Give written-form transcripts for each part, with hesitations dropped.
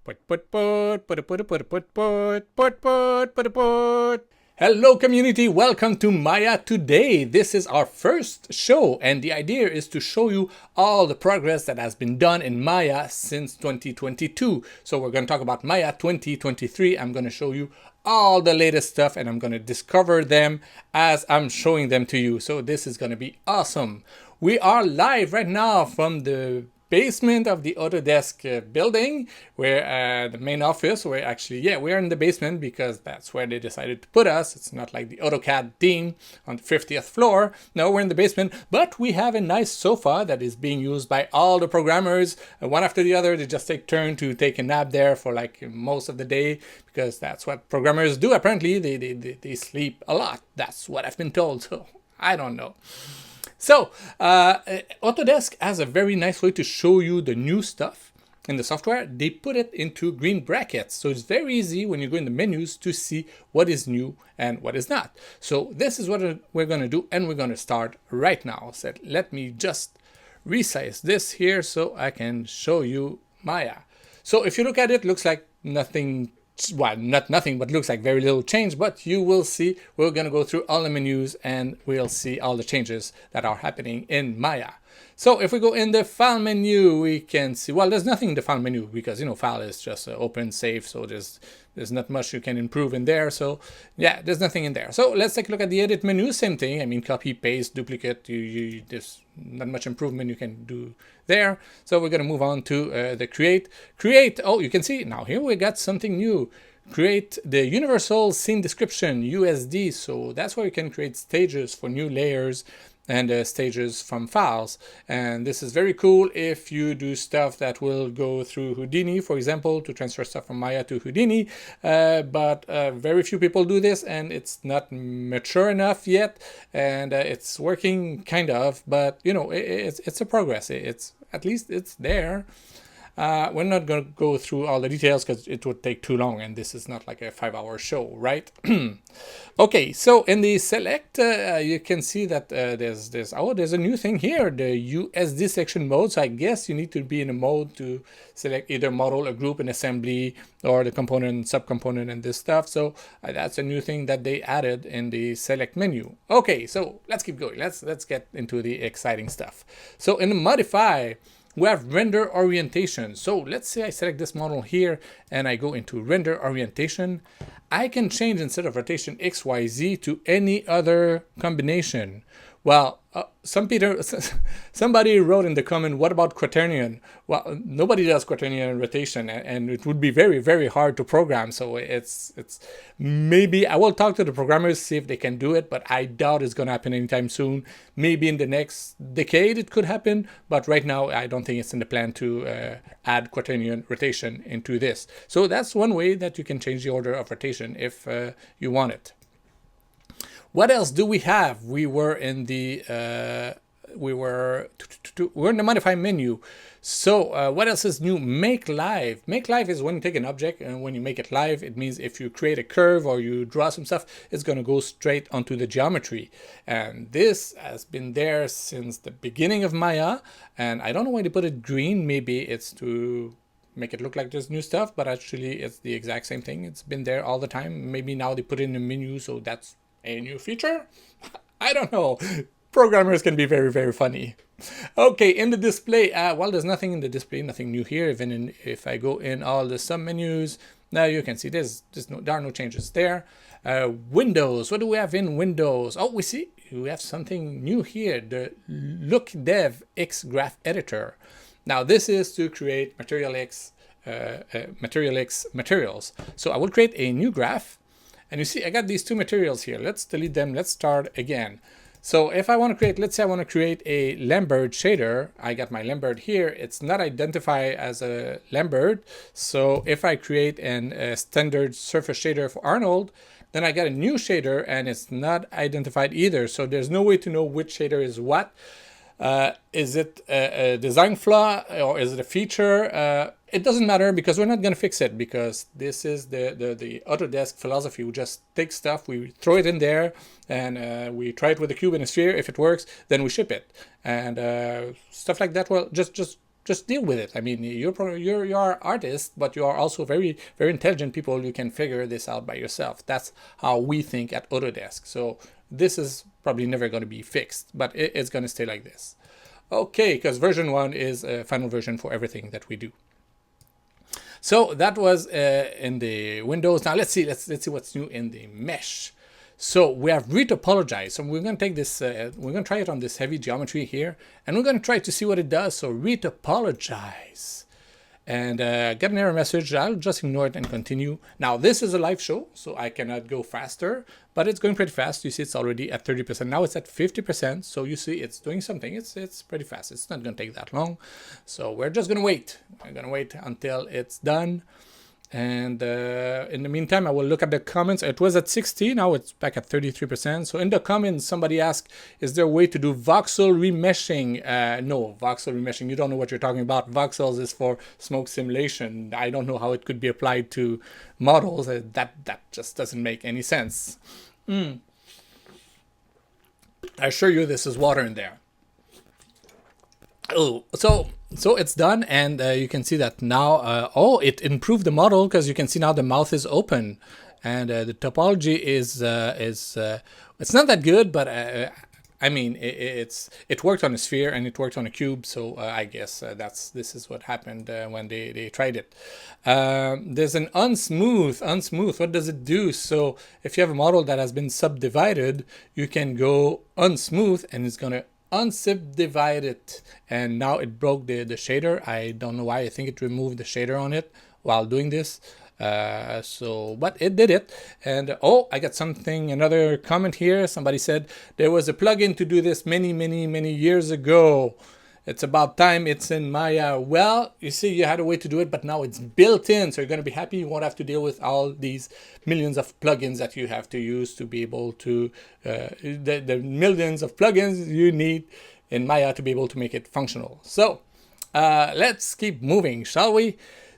Hello community, welcome to Maya today. This is our first show and the idea is to show you all the progress that has been done in Maya since 2022. So we're going to talk about Maya 2023. I'm going to show you all the latest stuff and I'm going to discover them as I'm showing them to you. So this is going to be awesome. We are live right now from the basement of the Autodesk building, where the main office, where actually, we're in the basement because that's where they decided to put us. It's not like the AutoCAD team on the 50th floor. No, we're in the basement, but we have a nice sofa that is being used by all the programmers. One after the other, they just take turn to take a nap there for like most of the day, because that's what programmers do. Apparently, they sleep a lot. That's what I've been told, so I don't know. So, Autodesk has a very nice way to show you the new stuff in the software. They put it into green brackets. So it's very easy when you go in the menus to see what is new and what is not. So this is what we're going to do, and we're going to start right now. So let me just resize this here so I can show you Maya. So if you look at it, looks like nothing. Well, not nothing, but looks like very little change, but you will see we're going to go through all the menus and we'll see all the changes that are happening in Maya. So if we go in the file menu, we can see, well, there's nothing in the file menu because, file is just open, save, so there's not much you can improve in there. So yeah, there's nothing in there. So let's take a look at the edit menu. Same thing. I mean, copy, paste, duplicate. There's not much improvement you can do there. So we're going to move on to the create. Oh, you can see now here we got something new. Create the universal scene description, USD. So that's where you can create stages for new layers and stages from files. And this is very cool if you do stuff that will go through Houdini, for example, to transfer stuff from Maya to Houdini. But very few people do this, and it's not mature enough yet. And it's working kind of, but it's a progress. It's at least it's there. We're not going to go through all the details because it would take too long, and this is not like a 5-hour show, right? Okay, so in the select, you can see that there's a new thing here, the USD section mode. So I guess you need to be in a mode to select either model, a group, an assembly, or the component, subcomponent, and this stuff. So that's a new thing that they added in the select menu. Okay, so let's keep going. Let's get into the exciting stuff. So in the modify, we have render orientation. So let's say I select this model here and I go into render orientation. I can change, instead of rotation X, Y, Z, to any other combination. Well, somebody wrote in the comment, what about quaternion? Well, nobody does quaternion rotation, and it would be very, very hard to program. So it's maybe I will talk to the programmers, see if they can do it, but I doubt it's going to happen anytime soon. Maybe in the next decade it could happen, but right now I don't think it's in the plan to add quaternion rotation into this. So that's one way that you can change the order of rotation if you want it. What else do we have? We were in the we're in the modify menu. So what else is new? Make live. Make live is when you take an object and when you make it live, it means if you create a curve or you draw some stuff, it's going to go straight onto the geometry. And this has been there since the beginning of Maya. And I don't know why they put it green. Maybe it's to make it look like there's new stuff, but actually it's the exact same thing. It's been there all the time. Maybe now they put it in the menu, so that's a new feature? I don't know. Programmers can be very, very funny. Okay, in the display, well, there's nothing in the display, nothing new here. Even if I go in all the sub menus, now you can see there are no changes there. Windows, what do we have in Windows? Oh, we have something new here, the Look Dev X Graph Editor. Now this is to create Material X materials. So I will create a new graph. And you see, I got these two materials here. Let's delete them. Let's start again. So if I want to create, let's say I want to create a Lambert shader. I got my Lambert here. It's not identified as a Lambert. So if I create a standard surface shader for Arnold, then I got a new shader and it's not identified either. So there's no way to know which shader is what. Is it a design flaw or is it a feature? It doesn't matter because we're not going to fix it, because this is the Autodesk philosophy. We just take stuff, we throw it in there, and we try it with a cube and a sphere. If it works, then we ship it. And stuff like that, well, just just deal with it. I mean, you're artists, but you are also very very intelligent people. You can figure this out by yourself. That's how we think at Autodesk. So this is probably never going to be fixed, but it's going to stay like this. Okay, because version 1 is a final version for everything that we do. So that was in the Windows. Now let's see what's new in the mesh. So we have retopologized. So we're going to take this, we're going to try it on this heavy geometry here, and we're going to try to see what it does. So retopologize. And get an error message. I'll just ignore it and continue. Now this is a live show, so I cannot go faster, but it's going pretty fast. You see it's already at 30%. Now it's at 50%, so you see it's doing something. It's pretty fast. It's not going to take that long. So we're just going to wait. We're going to wait until it's done. And in the meantime, I will look at the comments. It was at 60, now it's back at 33%. So in the comments, somebody asked, is there a way to do voxel remeshing? No, voxel remeshing, you don't know what you're talking about. Voxels is for smoke simulation. I don't know how it could be applied to models. That just doesn't make any sense. I assure you this is water in there. Oh, so it's done, and you can see that now. Oh, it improved the model because you can see now the mouth is open, and the topology is it's not that good, but I mean it worked on a sphere and it worked on a cube. So I guess this is what happened when they tried it. There's an unsmooth. Unsmooth. What does it do? So if you have a model that has been subdivided, you can go unsmooth, and it's gonna unsubdivide it, and now it broke the shader. I don't know why. I think it removed the shader on it while doing this. But it did it. And oh, I got another comment here. Somebody said there was a plugin to do this many years ago. It's about time it's in Maya. Well, you see, you had a way to do it, but now it's built in, so you're going to be happy. You won't have to deal with all these millions of plugins that you have to use to be able to, the millions of plugins you need in Maya to be able to make it functional. So let's keep moving, shall we?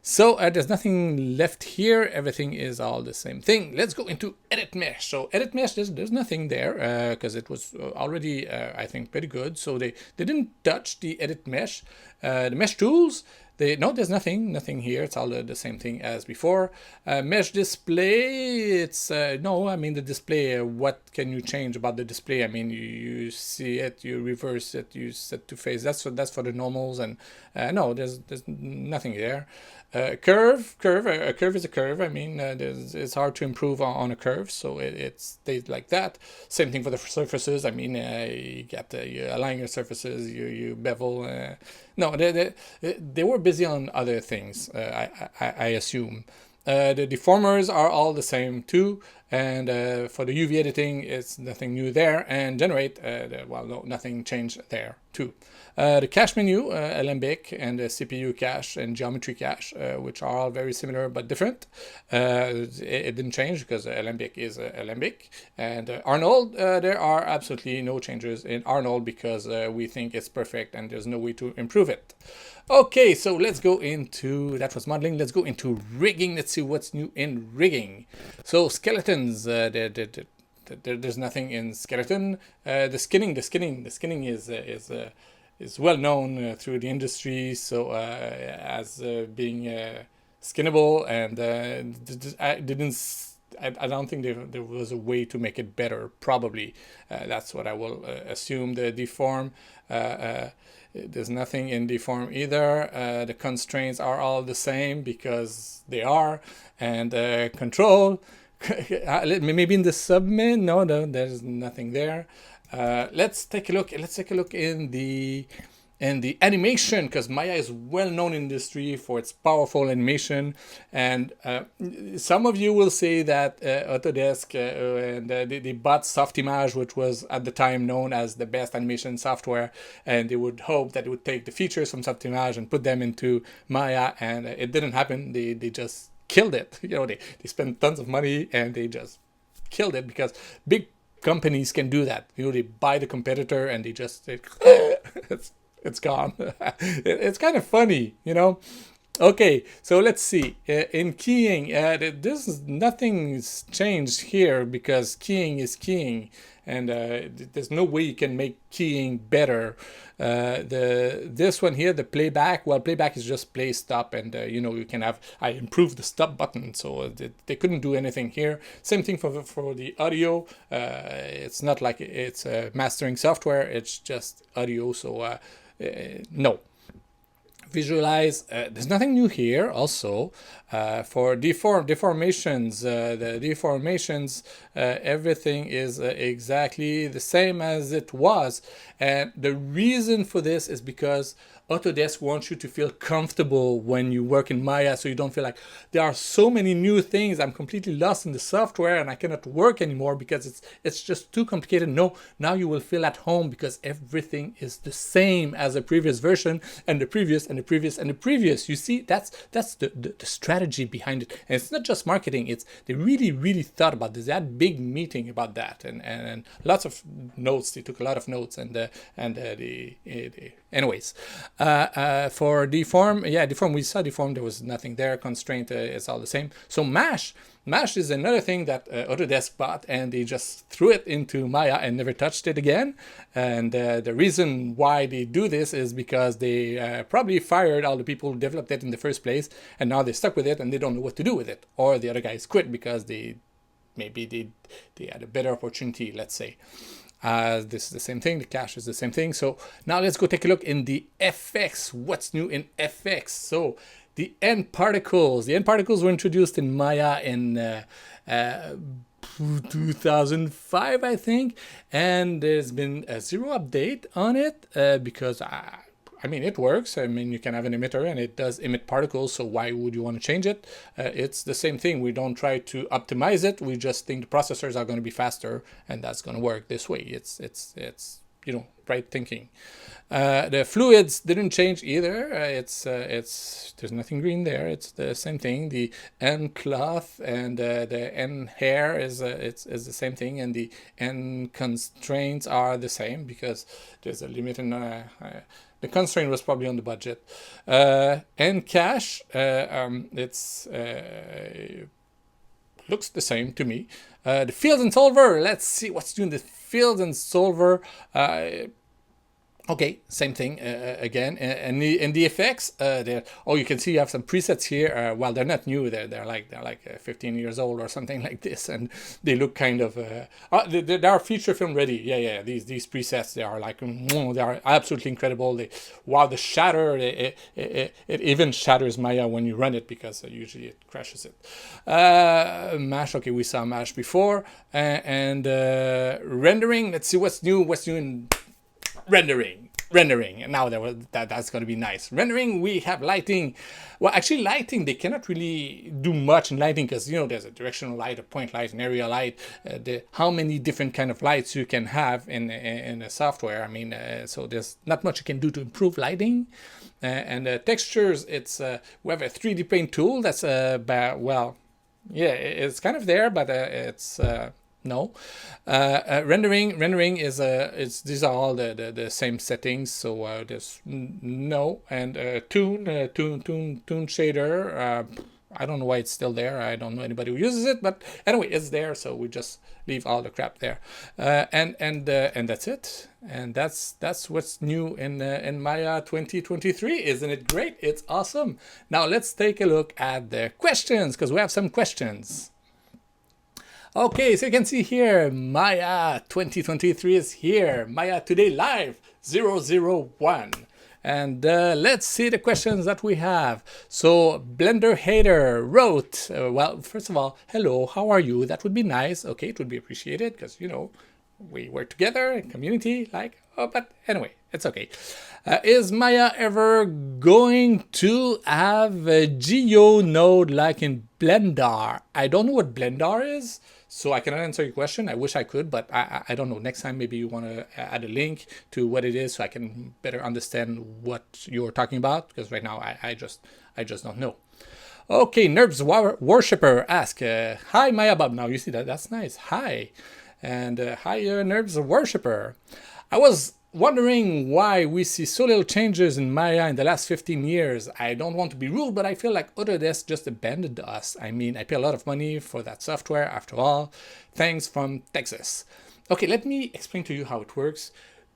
So there's nothing left here. Everything is all the same thing. Let's go into edit mesh. So edit mesh, there's nothing there because it was already, I think, pretty good. So they didn't touch the edit mesh. The mesh tools, there's nothing here. It's all the same thing as before. Mesh display, it's, no, I mean the display, what can you change about the display? I mean, you see it, you reverse it, you set to face. That's for the normals, and no, there's nothing there. A curve is a curve. I mean, it's hard to improve on a curve, so it stays like that. Same thing for the surfaces. I mean, you align your surfaces, you bevel. No, they were busy on other things, I assume. The deformers are all the same too, and for the UV editing, it's nothing new there. And generate, nothing changed there too. The cache menu, Alembic, and the CPU cache and geometry cache, which are all very similar but different. It didn't change because Alembic is Alembic. And Arnold, there are absolutely no changes in Arnold because we think it's perfect and there's no way to improve it. Okay, so let's go into, that was modeling, let's go into rigging. Let's see what's new in rigging. So skeletons, there's nothing in skeleton. The skinning is well known through the industry, so as being skinnable, and I don't think there was a way to make it better. Probably that's what I will assume. The deform, there's nothing in deform either. The constraints are all the same because they are, and control. Maybe in the submin, no, there's nothing there. Let's take a look in the animation, because Maya is well known in the industry for its powerful animation, and some of you will say that Autodesk and they bought Softimage, which was at the time known as the best animation software, and they would hope that it would take the features from Softimage and put them into Maya, and it didn't happen. They just killed it. They spent tons of money and they just killed it, because big companies can do that. They buy the competitor and it's gone. It's kind of funny, Okay, so let's see. In keying, this is nothing's changed here because keying is keying, and there's no way you can make keying better. The this one here, the playback. Well, playback is just play stop, and you can have. I improved the stop button, so they couldn't do anything here. Same thing for the audio. It's not like it's mastering software. It's just audio. So no. Visualize, there's nothing new here. Also for deformations, the deformations, everything is exactly the same as it was, and the reason for this is because Autodesk wants you to feel comfortable when you work in Maya, so you don't feel like there are so many new things, I'm completely lost in the software and I cannot work anymore because it's just too complicated. No, now you will feel at home because everything is the same as the previous version and the previous and the previous and the previous. You see, that's the strategy behind it. And it's not just marketing, it's they really thought about this. They had big meeting about that, and lots of notes. They took a lot of notes, and anyways, for deform, yeah, deform, we saw deform, there was nothing there. Constraint, it's all the same. So Mesh is another thing that Autodesk bought, and they just threw it into Maya and never touched it again. And the reason why they do this is because they probably fired all the people who developed it in the first place, and now they're stuck with it and they don't know what to do with it. Or the other guys quit because they had a better opportunity, let's say. This is the same thing. The cache is the same thing. So now let's go take a look in the FX. What's new in FX? So the end particles. The end particles were introduced in Maya in 2005, I think. And there's been a zero update on it because I mean, it works. I mean, you can have an emitter and it does emit particles, so why would you want to change it? It's the same thing. We don't try to optimize it. We just think the processors are going to be faster, and that's going to work this way. It's right thinking. The fluids didn't change either. There's nothing green there. It's the same thing. The end cloth and the end hair is the same thing, and the end constraints are the same because there's a limit in. The constraint was probably on the budget. And cache, it's looks the same to me. The fields and solver. Let's see what's doing the fields and solver. Okay, same thing again. And the effects, you can see you have some presets here. Well, they're not new. They're like 15 years old or something like this, and they look kind of. They are feature film ready. Yeah. These presets, they are like they are absolutely incredible. The shatter, it even shatters Maya when you run it because usually it crashes it. Mesh. Okay, we saw Mesh before, and rendering. Let's see what's new. What's new in rendering, and now that's going to be nice. Rendering, we have lighting. Well, actually, lighting, they cannot really do much in lighting because there's a directional light, a point light, an area light. How many different kind of lights you can have in a software? I mean, so there's not much you can do to improve lighting. And textures, it's we have a 3D paint tool that's it's kind of there, but it's. No, rendering is these are all the same settings. So there's no, and tune shader. I don't know why it's still there. I don't know anybody who uses it, but anyway, it's there. So we just leave all the crap there, and that's it. And that's what's new in Maya 2023. Isn't it great? It's awesome. Now let's take a look at the questions because we have some questions. Okay, so you can see here, Maya 2023 is here. Maya Today Live 001. And let's see the questions that we have. So Blender Hater wrote, well, first of all, hello, how are you? That would be nice. Okay, it would be appreciated because, we work together in community, but anyway, it's okay. Is Maya ever going to have a geo node like in Blender? I don't know what Blender is, so I cannot answer your question. I wish I could, but I don't know. Next time, maybe you want to add a link to what it is so I can better understand what you're talking about, because right now I just don't know. Okay, Nerves Worshipper ask, hi Maya Bob. Now you see that's nice. Hi. And hi, Nerves Worshipper. I was wondering why we see so little changes in Maya in the last 15 years. I don't want to be rude, but I feel like Autodesk just abandoned us. I mean, I pay a lot of money for that software after all. Thanks from Texas. Okay, let me explain to you how it works.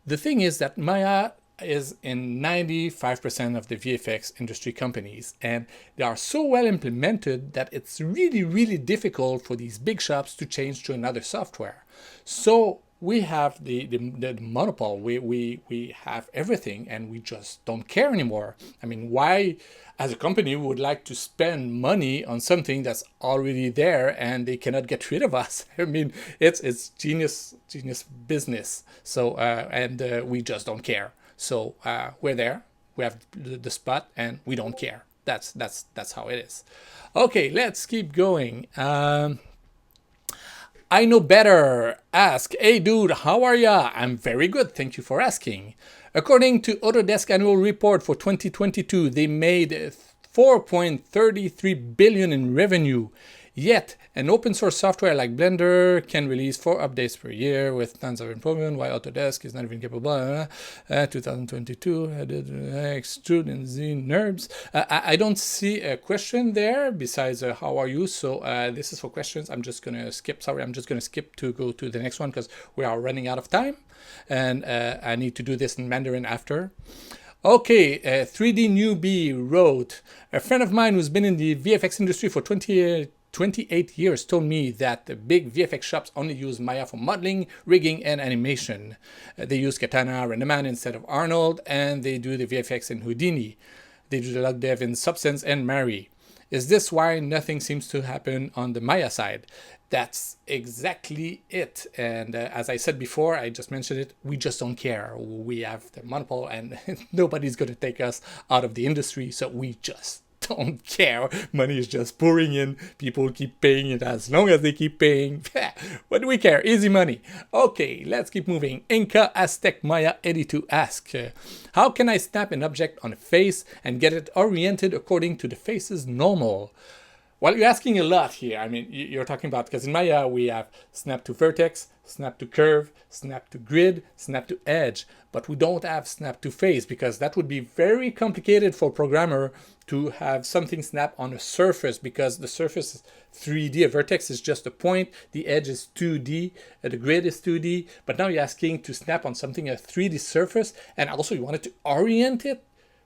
The thing is that Maya is in 95% of the VFX industry companies, and they are so well implemented that it's really, really difficult for these big shops to change to another software. So we have the monopoly. We have everything, and we just don't care anymore. I mean, why, as a company, we would like to spend money on something that's already there and they cannot get rid of us? I mean, it's genius business. So we just don't care. So we're there. We have the spot, and we don't care. That's how it is. Okay, let's keep going. I know better. Ask, hey dude, how are ya? I'm very good, thank you for asking. According to Autodesk annual report for 2022, they made 4.33 billion in revenue. Yet, an open source software like Blender can release 4 updates per year with tons of improvement, while Autodesk is not even capable. 2022, extrude and Z NURBS. I don't see a question there besides how are you? So this is for questions. I'm just going to skip. Sorry, I'm just going to skip to go to the next one because we are running out of time. And I need to do this in Mandarin after. Okay, 3D Newbie wrote, a friend of mine who's been in the VFX industry for 28 years told me that the big VFX shops only use Maya for modeling, rigging, and animation. They use Katana RenderMan instead of Arnold, and they do the VFX in Houdini. They do the log dev in Substance and Mari. Is this why nothing seems to happen on the Maya side? That's exactly it. And as I said before, I just mentioned it, we just don't care. We have the monopoly and nobody's going to take us out of the industry, so we just don't care. Money is just pouring in. People keep paying it as long as they keep paying. What do we care? Easy money. Okay, let's keep moving. Inca Aztec Maya 82 asks, how can I snap an object on a face and get it oriented according to the face's normal? Well, you're asking a lot here. I mean, you're talking about, because in Maya we have snap to vertex, snap to curve, snap to grid, snap to edge, but we don't have snap to face because that would be very complicated for a programmer to have something snap on a surface, because the surface is 3D, a vertex is just a point, the edge is 2D, the grid is 2D, but now you're asking to snap on something, a 3D surface, and also you wanted to orient it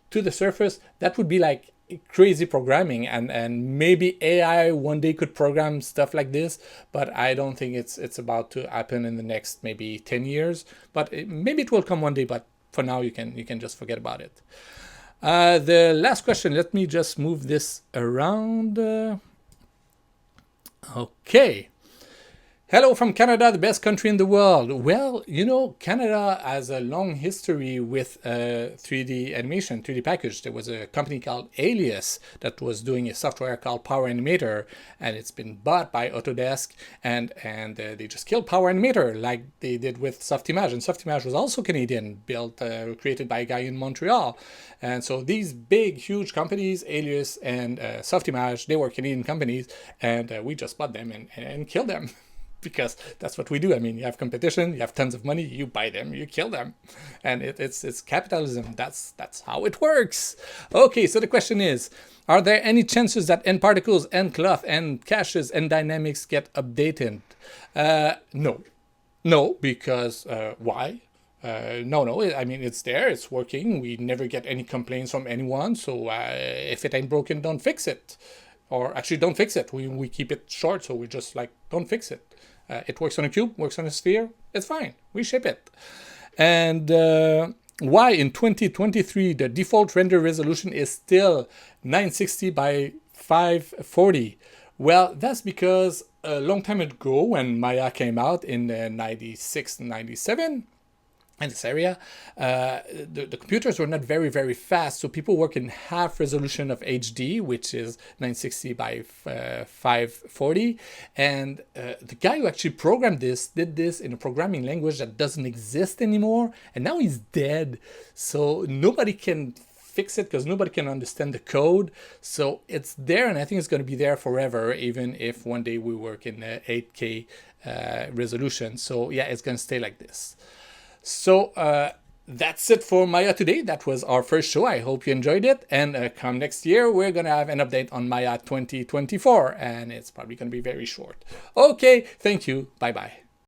to the surface. That would be like crazy programming, and maybe AI one day could program stuff like this, but I don't think it's about to happen in the next maybe 10 years, but maybe it will come one day, but for now you can just forget about it. The last question, let me just move this around. Okay. Hello from Canada, the best country in the world. Well, you know, Canada has a long history with 3D animation, 3D package. There was a company called Alias that was doing a software called Power Animator, and it's been bought by Autodesk, and they just killed Power Animator like they did with Softimage. And Softimage was also Canadian, built, created by a guy in Montreal. And so these big, huge companies, Alias and Softimage, they were Canadian companies, and we just bought them and killed them. Because that's what we do. I mean, you have competition, you have tons of money, you buy them, you kill them, and it's capitalism. That's how it works. Okay, so the question is, are there any chances that end particles, end cloth, end caches, end dynamics get updated? No, because why? No, I mean, it's there, it's working. We never get any complaints from anyone. So if it ain't broken, don't fix it. Or actually, don't fix it. We keep it short, so we just like, don't fix it. It works on a cube, works on a sphere, it's fine. We ship it. And why in 2023 the default render resolution is still 960 by 540? Well, that's because a long time ago when Maya came out in 96, 97, in this area, the computers were not very, very fast, so people work in half resolution of HD, which is 960 by 540, and the guy who actually programmed this did this in a programming language that doesn't exist anymore, and now he's dead, so nobody can fix it because nobody can understand the code. So it's there, and I think it's going to be there forever, even if one day we work in 8K resolution. So yeah, it's going to stay like this. So That's it for Maya today. That was our first show. I hope you enjoyed it. And come next year, we're going to have an update on Maya 2024. And it's probably going to be very short. Okay, thank you. Bye-bye.